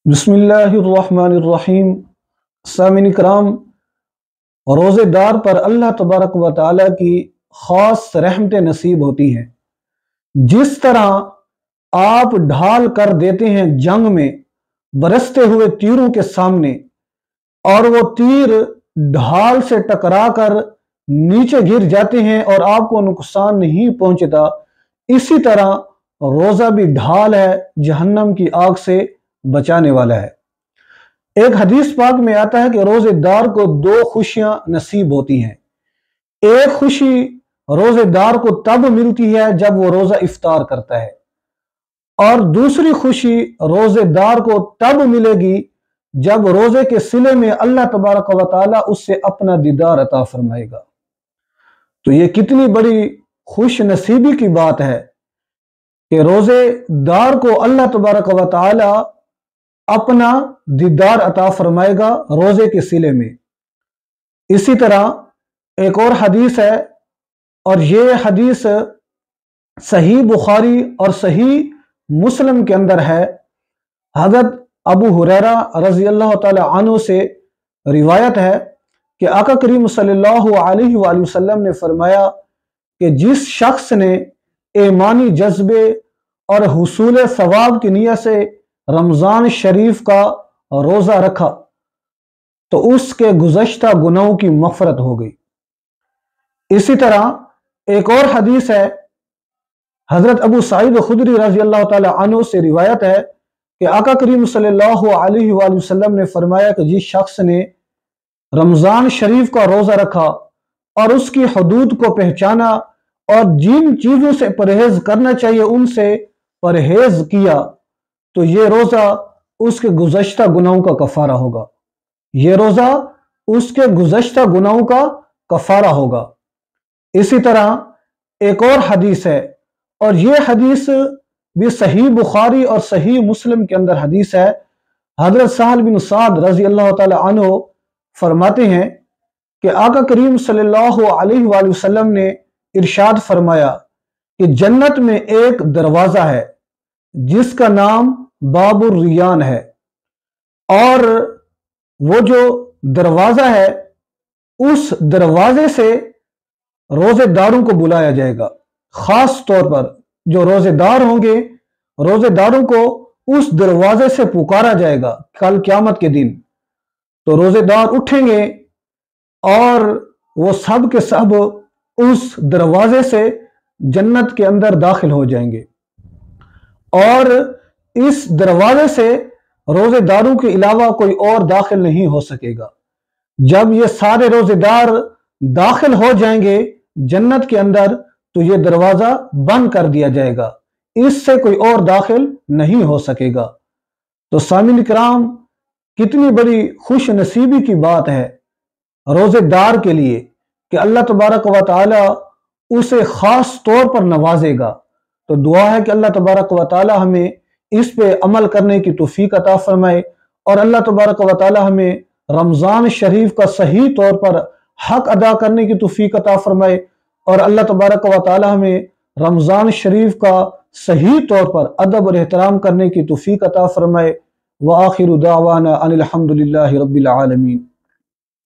بسم اللہ الرحمن الرحیم۔ سامعین کرام، روزے دار پر اللہ تبارک و تعالیٰ کی خاص رحمتیں نصیب ہوتی ہیں۔ جس طرح آپ ڈھال کر دیتے ہیں جنگ میں برستے ہوئے تیروں کے سامنے، اور وہ تیر ڈھال سے ٹکرا کر نیچے گر جاتے ہیں اور آپ کو نقصان نہیں پہنچتا، اسی طرح روزہ بھی ڈھال ہے، جہنم کی آگ سے بچانے والا ہے۔ ایک حدیث پاک میں آتا ہے کہ روزے دار کو دو خوشیاں نصیب ہوتی ہیں۔ ایک خوشی روزے دار کو تب ملتی ہے جب وہ روزہ افطار کرتا ہے، اور دوسری خوشی روزے دار کو تب ملے گی جب روزے کے صلے میں اللہ تبارک و تعالیٰ اس سے اپنا دیدار عطا فرمائے گا۔ تو یہ کتنی بڑی خوش نصیبی کی بات ہے کہ روزے دار کو اللہ تبارک و تعالیٰ اپنا دیدار عطا فرمائے گا روزے کے صلے میں۔ اسی طرح ایک اور حدیث ہے، اور یہ حدیث صحیح بخاری اور صحیح مسلم کے اندر ہے۔ حضرت ابو ہریرہ رضی اللہ تعالی عنہ سے روایت ہے کہ آقا کریم صلی اللہ علیہ وآلہ وسلم نے فرمایا کہ جس شخص نے ایمانی جذبے اور حصول ثواب کی نیت سے رمضان شریف کا روزہ رکھا تو اس کے گزشتہ گناہوں کی مغفرت ہو گئی۔ اسی طرح ایک اور حدیث ہے، حضرت ابو سعید خدری رضی اللہ تعالی عنہ سے روایت ہے کہ آقا کریم صلی اللہ علیہ وآلہ وسلم نے فرمایا کہ جس شخص نے رمضان شریف کا روزہ رکھا اور اس کی حدود کو پہچانا اور جن چیزوں سے پرہیز کرنا چاہیے ان سے پرہیز کیا تو یہ روزہ اس کے گزشتہ گناہوں کا کفارہ ہوگا۔ یہ روزہ اس کے گزشتہ گناہوں کا کفارہ ہوگا۔ اسی طرح ایک اور حدیث ہے، اور یہ حدیث بھی صحیح بخاری اور صحیح مسلم کے اندر حدیث ہے۔ حضرت سہل بن سعد رضی اللہ تعالی عنہ فرماتے ہیں کہ آقا کریم صلی اللہ علیہ وآلہ وسلم نے ارشاد فرمایا کہ جنت میں ایک دروازہ ہے جس کا نام باب الریان ہے، اور وہ جو دروازہ ہے اس دروازے سے روزے داروں کو بلایا جائے گا۔ خاص طور پر جو روزے دار ہوں گے، روزے داروں کو اس دروازے سے پکارا جائے گا کل قیامت کے دن۔ تو روزے دار اٹھیں گے اور وہ سب کے سب اس دروازے سے جنت کے اندر داخل ہو جائیں گے، اور اس دروازے سے روزے داروں کے علاوہ کوئی اور داخل نہیں ہو سکے گا۔ جب یہ سارے روزے دار داخل ہو جائیں گے جنت کے اندر تو یہ دروازہ بند کر دیا جائے گا، اس سے کوئی اور داخل نہیں ہو سکے گا۔ تو سامعین کرام، کتنی بڑی خوش نصیبی کی بات ہے روزے دار کے لیے کہ اللہ تبارک و تعالی اسے خاص طور پر نوازے گا۔ تو دعا ہے کہ اللہ تبارک و تعالی ہمیں اس پہ عمل کرنے کی توفیق عطا فرمائے، اور اللہ تبارک و تعالی ہمیں رمضان شریف کا صحیح طور پر حق ادا کرنے کی توفیق عطا فرمائے، اور اللہ تبارک و تعالی ہمیں رمضان شریف کا صحیح طور پر ادب اور احترام کرنے کی توفیق عطا فرمائے۔ وآخر دعوانا ان الحمد للہ رب العالمین۔